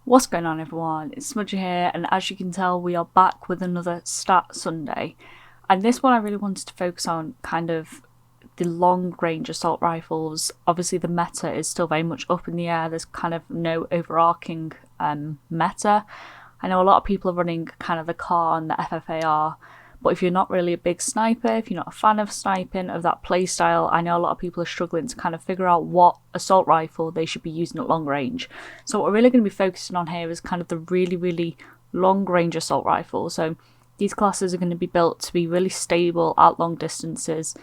What's going on, everyone? It's Smudger here, and as you can tell, we are back with another Stat Sunday. And this one I really wanted to focus on kind of the long range assault rifles. Obviously the meta is still very much up in the air. There's kind of no overarching meta. I know a lot of people are running kind of the CAR and the FFAR, but if you're not really a big sniper, if you're not a fan of sniping, of that playstyle, I know a lot of people are struggling to kind of figure out what assault rifle they should be using at long range. So what we're really going to be focusing on here is kind of the really long range assault rifle. So these classes are going to be built to be really stable at long distances,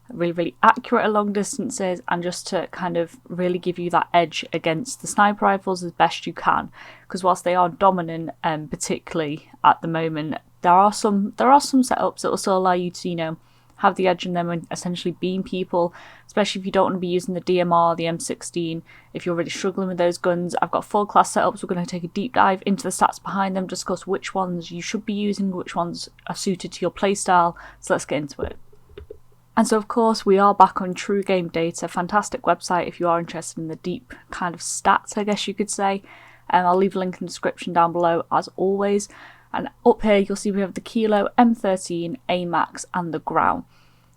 really accurate at long distances, and just to kind of really give you that edge against the sniper rifles as best you can. Because whilst they are dominant, particularly at the moment, there are some setups that will still allow you to, you know, have the edge in them and essentially beam people, especially if you don't want to be using the DMR, the M16, if you're really struggling with those guns. I've got 4 class setups. We're going to take a deep dive into the stats behind them, discuss which ones you should be using, which ones are suited to your playstyle. So let's get into it. And so of course we are back on True Game Data, fantastic website if you are interested in the deep kind of stats, I guess you could say. I'll leave a link in the description down below as always. And up here you'll see we have the Kilo, M13, AMAX and the Grau.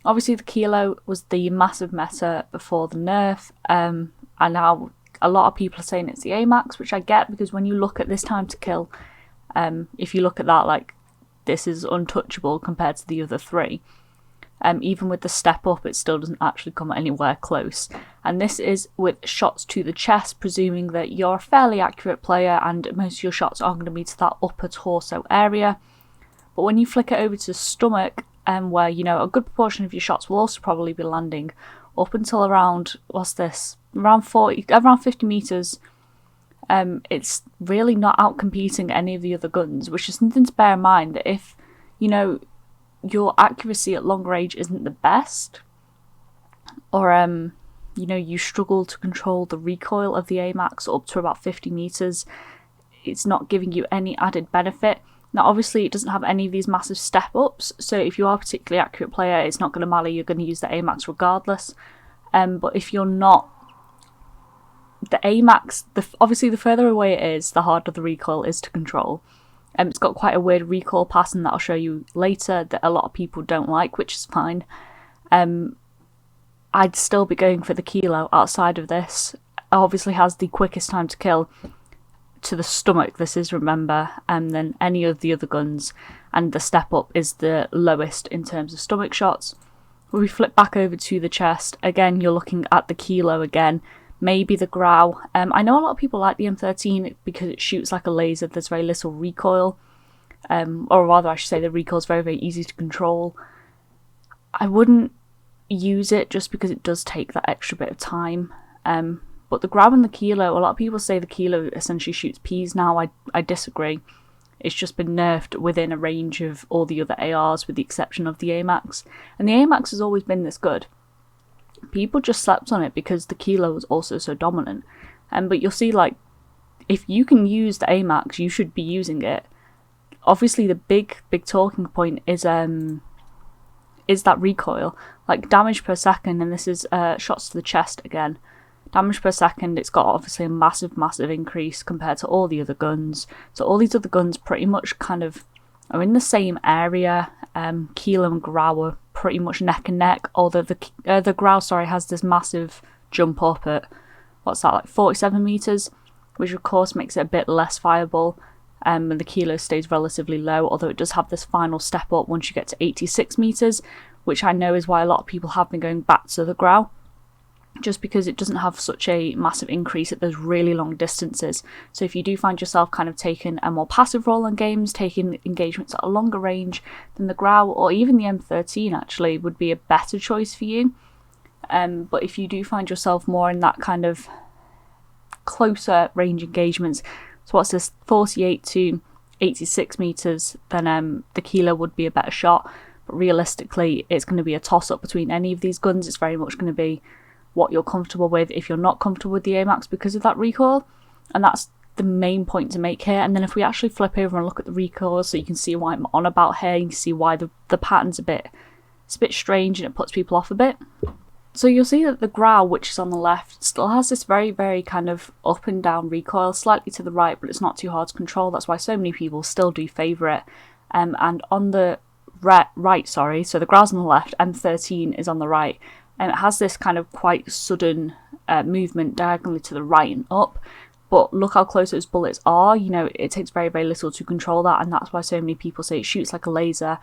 Obviously the Kilo was the massive meta before the nerf, and now a lot of people are saying it's the AMAX, which I get, because when you look at this time to kill, if you look at that, like, this is untouchable compared to the other 3. Even with the step up, it still doesn't actually come anywhere close. And this is with shots to the chest, presuming that you're a fairly accurate player and most of your shots are going to be to that upper torso area. But when you flick it over to stomach, where, you know, a good proportion of your shots will also probably be landing up until around, around 50 meters, it's really not outcompeting any of the other guns, which is something to bear in mind, that if, you know, your accuracy at long range isn't the best, or you know, you struggle to control the recoil of the AMAX up to about 50 meters, it's not giving you any added benefit. Now obviously it doesn't have any of these massive step ups, so if you are a particularly accurate player, it's not going to matter, you're going to use the AMAX regardless. But if you're not, the AMAX, obviously the further away it is, the harder the recoil is to control. It's got quite a weird recoil pattern that I'll show you later that a lot of people don't like, which is fine. I'd still be going for the Kilo outside of this. It obviously has the quickest time to kill to the stomach, this is, remember, than any of the other guns, and the step up is the lowest in terms of stomach shots. When we flip back over to the chest, again you're looking at the Kilo again, maybe the Grau. I know a lot of people like the M13 because it shoots like a laser, there's very little recoil, or rather I should say the recoil is very easy to control. I wouldn't use it just because it does take that extra bit of time, but the Grau and the Kilo, a lot of people say the Kilo essentially shoots peas now. I disagree. It's just been nerfed within a range of all the other ARs with the exception of the AMAX, and the AMAX has always been this good. People just slept on it because the Kilo was also so dominant. But you'll see, like, if you can use the AMAX, you should be using it. Obviously the big talking point is that recoil, like damage per second, and this is shots to the chest again. Damage per second, it's got obviously a massive increase compared to all the other guns. So all these other guns pretty much kind of are in the same area. Kilo and Grau are pretty much neck and neck, although the Grau, has this massive jump up at, what's that, like 47 meters, which of course makes it a bit less viable, and the Kilo stays relatively low, although it does have this final step up once you get to 86 meters, which I know is why a lot of people have been going back to the Grau, just because it doesn't have such a massive increase at those really long distances. So if you do find yourself kind of taking a more passive role in games, taking engagements at a longer range, then the Grau or even the M13 actually would be a better choice for you. But if you do find yourself more in that kind of closer range engagements, so what's this, 48 to 86 meters, then the Kilo would be a better shot. But realistically, it's going to be a toss-up between any of these guns. It's very much going to be what you're comfortable with if you're not comfortable with the AMAX because of that recoil, and that's the main point to make here. And then if we actually flip over and look at the recoil, so you can see why I'm on about here, you can see why the pattern's it's a bit strange and it puts people off a bit. So you'll see that the Growl, which is on the left, still has this very, very kind of up and down recoil, slightly to the right, but it's not too hard to control. That's why so many people still do favour it. And on the right, so the Growl's on the left, M13 is on the right, and it has this kind of quite sudden movement diagonally to the right and up. But look how close those bullets are. You know, it takes very, very little to control that, and that's why so many people say it shoots like a laser.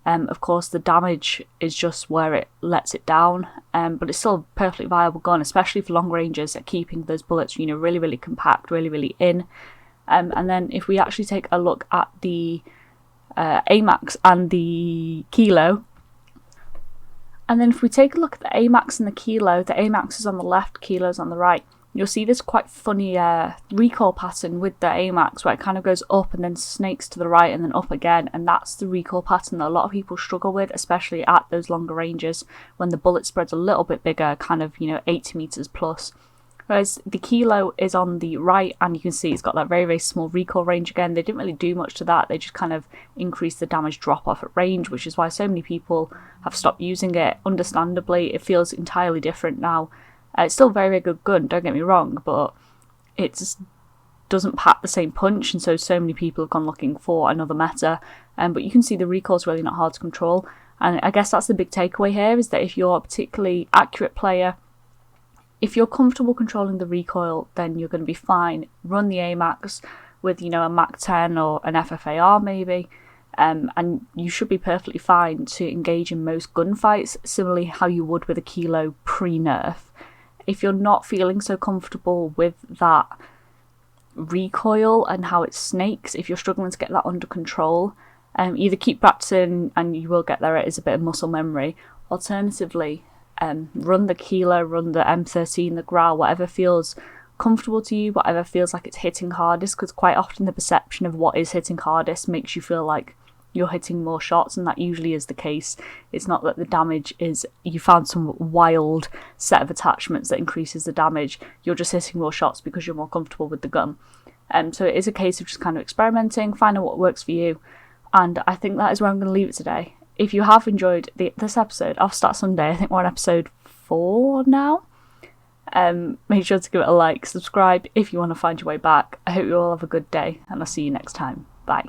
Of course, the damage is just where it lets it down, but it's still a perfectly viable gun, especially for long ranges, at keeping those bullets, you know, really, really compact, really, really in. And then if we actually take a look at the AMAX and the Kilo, and then if we take a look at the AMAX and the AMAX is on the left, Kilo's on the right. You'll see this quite funny recoil pattern with the AMAX where it kind of goes up and then snakes to the right and then up again, and that's the recoil pattern that a lot of people struggle with, especially at those longer ranges when the bullet spread's a little bit bigger, kind of, you know, 80 meters plus. Whereas the Kilo is on the right, and you can see it's got that very, very small recoil range again. They didn't really do much to that. They just kind of increased the damage drop off at range, which is why so many people have stopped using it. Understandably, it feels entirely different now. It's still a very, very good gun, don't get me wrong, but it just doesn't pack the same punch, and so many people have gone looking for another meta. But you can see the recoil's really not hard to control, and I guess that's the big takeaway here, is that if you're a particularly accurate player, if you're comfortable controlling the recoil, then you're going to be fine. Run the AMAX with, you know, a Mac 10 or an FFAR maybe, and you should be perfectly fine to engage in most gunfights, similarly how you would with a Kilo pre-nerf. If you're not feeling so comfortable with that recoil and how it snakes, if you're struggling to get that under control, either keep practicing and you will get there. It is a bit of muscle memory. Alternatively, run the Kilo, run the M13, the Growl, whatever feels comfortable to you, whatever feels like it's hitting hardest, because quite often the perception of what is hitting hardest makes you feel like you're hitting more shots, and that usually is the case. It's not that the damage is, you found some wild set of attachments that increases the damage. You're just hitting more shots because you're more comfortable with the gun. So it is a case of just kind of experimenting, finding what works for you, and I think that is where I'm going to leave it today. If you have enjoyed this episode of Start Sunday, I think we're on episode 4 now. Make sure to give it a like, subscribe if you want to find your way back. I hope you all have a good day, and I'll see you next time. Bye.